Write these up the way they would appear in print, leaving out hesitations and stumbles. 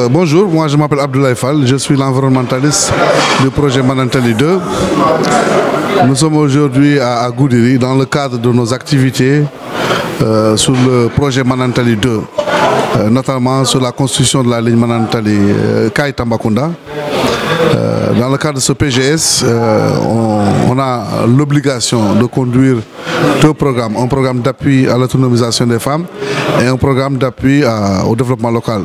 Bonjour, moi je m'appelle Abdoulaye Fall, je suis l'environnementaliste du projet Manantali 2. Nous sommes aujourd'hui à Goudiri dans le cadre de nos activités sur le projet Manantali 2, notamment sur la construction de la ligne Manantali Kaay Tambacounda. Dans le cadre de ce PGS, on a l'obligation de conduire deux programmes, un programme d'appui à l'autonomisation des femmes et un programme d'appui au développement local.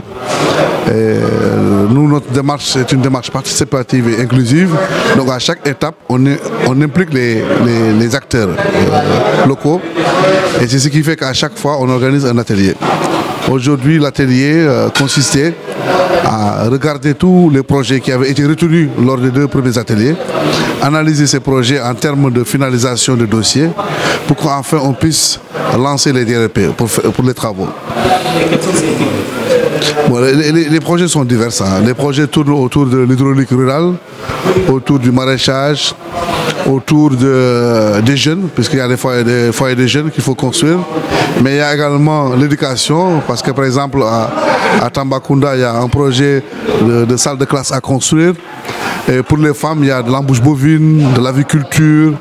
Nous, notre démarche est une démarche participative et inclusive. Donc à chaque étape, on implique les acteurs locaux. Et c'est ce qui fait qu'à chaque fois, on organise un atelier. Aujourd'hui, l'atelier consistait à regarder tous les projets qui avaient été retenus lors des deux premiers ateliers, analyser ces projets en termes de finalisation de dossiers pour qu'enfin on puisse lancer les DRP pour les travaux. Bon, les projets sont divers. Les projets tournent autour de l'hydraulique rurale, autour du maraîchage, autour des jeunes, puisqu'il y a des foyers de jeunes qu'il faut construire. Mais il y a également l'éducation, parce que par exemple à Tambacounda, il y a un projet de salle de classe à construire. Et pour les femmes, il y a de l'embouche bovine, de l'aviculture.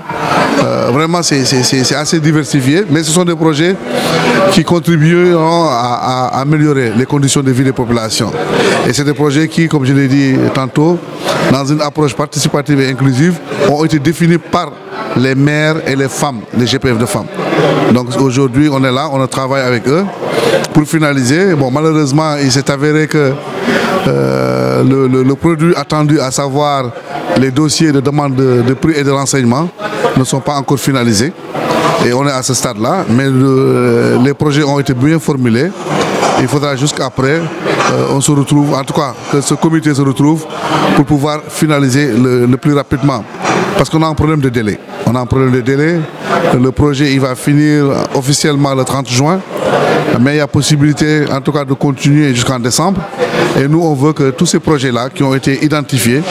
Vraiment, c'est assez diversifié, mais ce sont des projets qui contribueront à améliorer les conditions de vie des populations. Et c'est des projets qui, comme je l'ai dit tantôt, dans une approche participative et inclusive, ont été définis par les maires et les femmes, les GPF de femmes. Donc aujourd'hui, on est là, on travaille avec eux pour finaliser. Bon, malheureusement, il s'est avéré que le produit attendu, à savoir les dossiers de demande de prix et de renseignement, ne sont pas encore finalisés. Et on est à ce stade-là, mais les projets ont été bien formulés. Il faudra jusqu'après, on se retrouve, en tout cas, que ce comité se retrouve pour pouvoir finaliser le plus rapidement. Parce qu'on a un problème de délai. On a un problème de délai. Le projet il va finir officiellement le 30 juin. Mais il y a possibilité, en tout cas, de continuer jusqu'en décembre. Et nous, on veut que tous ces projets-là qui ont été identifiés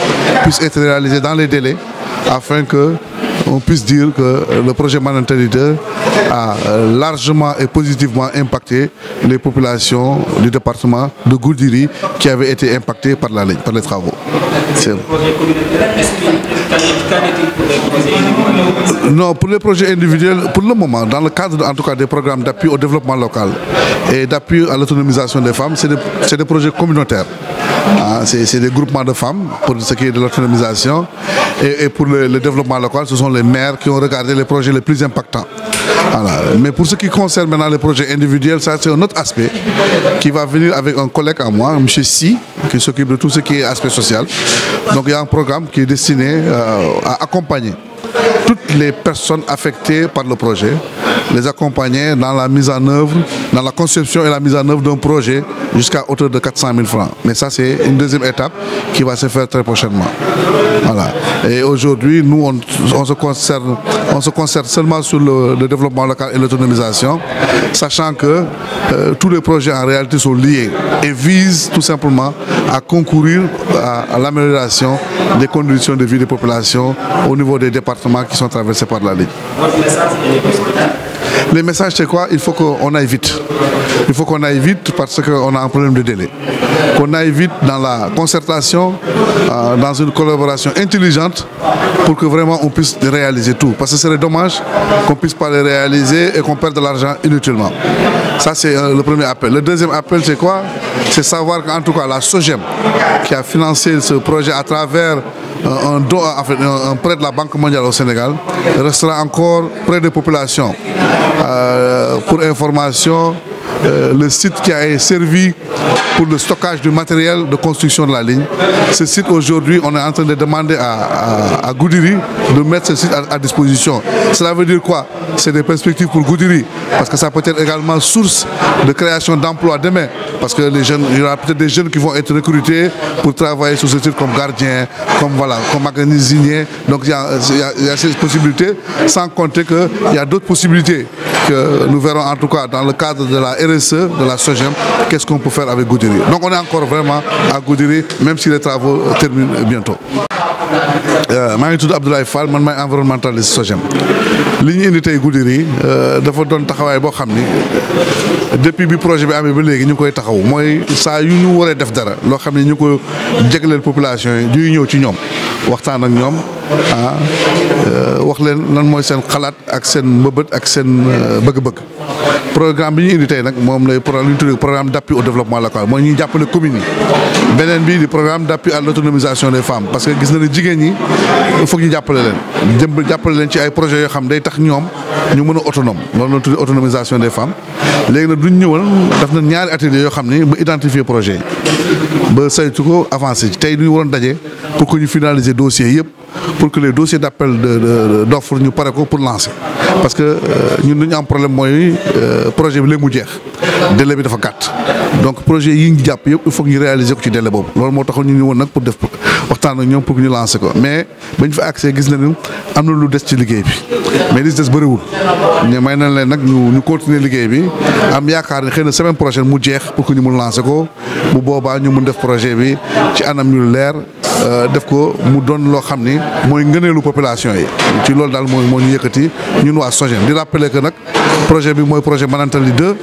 puissent être réalisés dans les délais afin que on puisse dire que le projet Manantali 2 a largement et positivement impacté les populations du département de Goudiri qui avaient été impactées par la ligne, par les travaux. Non, pour les projets individuels, pour le moment, dans le cadre en tout cas des programmes d'appui au développement local et d'appui à l'autonomisation des femmes, c'est des projets communautaires. C'est des groupements de femmes pour ce qui est de l'autonomisation et pour le développement local, ce sont les maires qui ont regardé les projets les plus impactants. Voilà. Mais pour ce qui concerne maintenant les projets individuels, ça c'est un autre aspect qui va venir avec un collègue à moi, M. Si, qui s'occupe de tout ce qui est aspect social. Donc il y a un programme qui est destiné à accompagner toutes les personnes affectées par le projet, les accompagner dans la mise en œuvre, dans la conception et la mise en œuvre d'un projet jusqu'à hauteur de 400 000 francs. Mais ça, c'est une deuxième étape qui va se faire très prochainement. Voilà. Et aujourd'hui, nous, on se concerne seulement sur le développement local et l'autonomisation, sachant que tous les projets en réalité sont liés et visent tout simplement à concourir à l'amélioration des conditions de vie des populations au niveau des départements qui sont traversés par la ligne. Les messages, c'est quoi? Il faut qu'on aille vite. Il faut qu'on aille vite parce qu'on a un problème de délai. Qu'on aille vite dans la concertation, dans une collaboration intelligente pour que vraiment on puisse réaliser tout. Parce que ce serait dommage qu'on ne puisse pas les réaliser et qu'on perde de l'argent inutilement. Ça, c'est le premier appel. Le deuxième appel, c'est quoi? C'est savoir qu'en tout cas, la SOGEM, qui a financé ce projet à travers un prêt de la Banque mondiale au Sénégal, restera encore près des populations. Pour information, le site qui a servi pour le stockage du matériel de construction de la ligne. Ce site aujourd'hui, on est en train de demander à Goudiri de mettre ce site à disposition. Cela veut dire quoi? C'est des perspectives pour Goudiri, parce que ça peut être également source de création d'emplois demain. Parce que les jeunes, il y aura peut-être des jeunes qui vont être recrutés pour travailler sur ce site comme gardiens, comme magasiniers. Donc il y a ces possibilités, sans compter qu'il y a d'autres possibilités que nous verrons en tout cas dans le cadre de la RSE, de la SOGEM, qu'est-ce qu'on peut faire avec Goudiri. Donc on est encore vraiment à Goudiri, même si les travaux terminent bientôt. maa ngi tudd Abdoulaye Fall man maay environnementaliste SOGEM li ñu indi tey Goudiri dafa doon taxawaay boo xam ni depuis bi projet bi amee ba léegi ñu ngi koy taxaw mooy saa yu ñu waree def dara loo xam ne ñu ko jégleel population yi ñuy ñëw ci ñoom waxtaan ak ñoom wax leen lan mooy seen xalaat ak seen mbëbët ak seen bëgg-bëgg. programme bi ñu indi tey nag moom lay lu ñu tuddee programme d'appui au développement local mooy ñuy jàppale communes yi beneen bi di programme d'appui à l'autonomisation des femmes parce que gis na ne jigéen ñi il faut que ñu jàppale leen jàppale leen ci ay projets yoo xam day tax ñoom ñu mën a autonome loolu la tuddee autonomisation des femmes léegi nag duñ ñëwal daf na ñaari ateliers yoo xam ni ba identifier projet yi ba saytu ko avancé tey duñu waroon daje pour que ñu finaliser dossiers yëpp pour que les dossiers d'appel d'offre ñu pare ko pour lancer parce que ñun dañu am problème mooy projet bi léegi mu jeex délai bi dafa gàtt donc projet yi ñu jàpp yëpp il faut que ñu réaliser ko ci délai boobu loolu moo taxoon ñu ñëwoon nag pour def waxtaan ak ñoom pour que ñu lancer ko mais bañ fa accès gis nañu am na lu des ci liggéey bi mais li des bëriwul ñu may nañ leen nag ñu continuer liggéey bi am yaakaar ne xëy na semaine prochaine mu jeex pour que ñu mun lancer ko bu boobaa ñu mun def projet bi ci anam yu leer def ko mu doon loo xam ni mooy ngëneelu population yi ci loolu daal moo ñu yëkkati ñun waa SOGEM di rappeler que nag projet bi mooy projet Manantali 2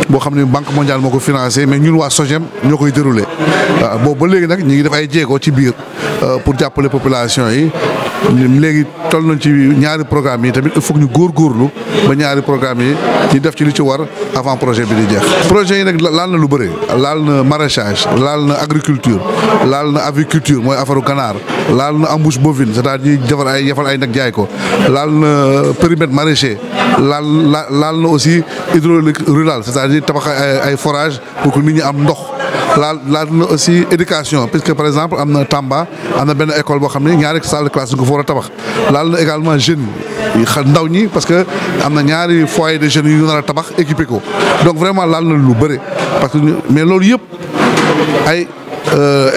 boo xam ne Banque mondiale moo ko financé mais ñun waa SOGEM ñoo koy déroulé waaw boobu ba léegi nag ñu ngi def ay jéego ci biir pour jàppale population yi léegi toll nañ ci ñaari programme yi tamit il faut que ñu góorgóorlu ba ñaari programme yi ñu def ci li ci war avant projet bi di jeex. projet yi nag laal na lu bëri laal na maraîchage laal na agriculture laal na aviculture mooy affaire ganaar laal na embouche bovine c'est-à-dire ñuy yefal ay nag jaay ko laal na périmètre maraîcher laal na aussi hydraulique rural c'est-à-dire tabax ay forage pour que nit ñi am ndox. laal na aussi éducation puisque par exemple am na Tamba am na benn école boo xam ne ñaari salle de classe ñu ko fa war a tabax laal na également jeunes yi ndaw ñi parce que am na ñaari foyer de jeunes yu ñu nar a tabax équipé ko donc vraiment laal na lu bëri parce que mais loolu yëpp ay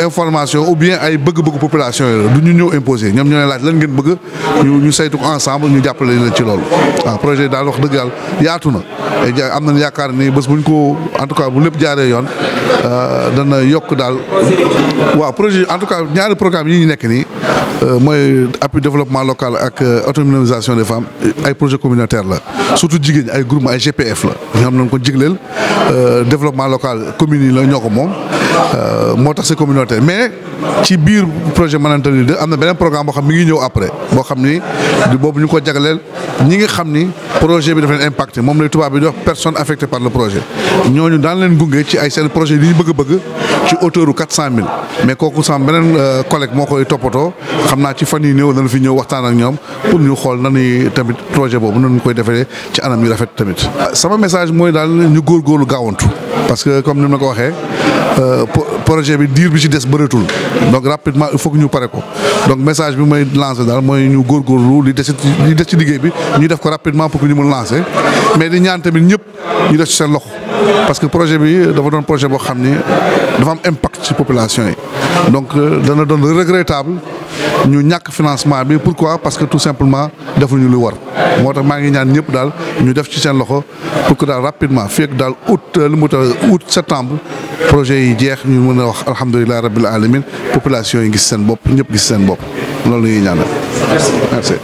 information ou bien ay bëgg-bëgg population yi la du ñu ñëw imposer ñoom ñoo leen laaj lan ngeen bëgg ñu saytu ko ensemble ñu jàppale leen ci loolu waaw projet daal wax dëgg yàlla yaatu na am nañ yaakaar ni bés buñ ko en tout cas bu lépp jaaree yoon dana yokk daal waaw projet en tout cas ñaari programme yi ñu nekk nii mooy appui développement local ak autonomisation des femmes ay projet communautaire la surtout jigéen ñi ay groupement ay GPF la ñoo xam nañ ko jigleel développement local communes yi la ñoo ko moom moo tax c'est communautaire mais ci biir projet Manantali 2 am na beneen programme boo xam mi ngi ñëw après boo xam ni boobu ñu ko jagleel ñi nga xam ni projet bi dafa leen impacté moom lay tubaab bi di wax personnes affectées par le projet ñooñu daan leen gunge ci ay seen projet yi ñu bëgg ci hauteur u 400 000 mais kooku sama beneen collègue moo koy toppatoo xam naa ci fan yi néew dana fi ñëw waxtaan ak ñoom pour ñu xool nañu tamit projet boobu nañu koy defee ci anam yu rafet tamit. sama message mooy daal ñu góorgóorlu gaawantu parce que comme ni ma ko waxee projet bi diir bi ci des bëreetul donc rapidement il faut que ñu pare ko donc message bi may lancer daal mooy ñu góorgóorlu li des ci liggéey bi ñu def ko rapidement pour que ñu mun lancer mais di ñaan tamit ñëpp ñu def ci seen loxo parce que projet bi dafa doon projet boo xam ni dafa am impact ci population yi donc dana doon regrettable ñu ñàkk financement bi pourquoi parce que tout simplement defuñu lu war moo tax maa ngi ñaan ñëpp daal ñu def ci seen loxo pour que daal rapidement fii ak daal août septembre projet yi jeex ñu mën a wax alhamdulilah rabbil alamin population yi gis seen bopp ñëpp gis seen bopp loolu la ñuy ñaanal. merci.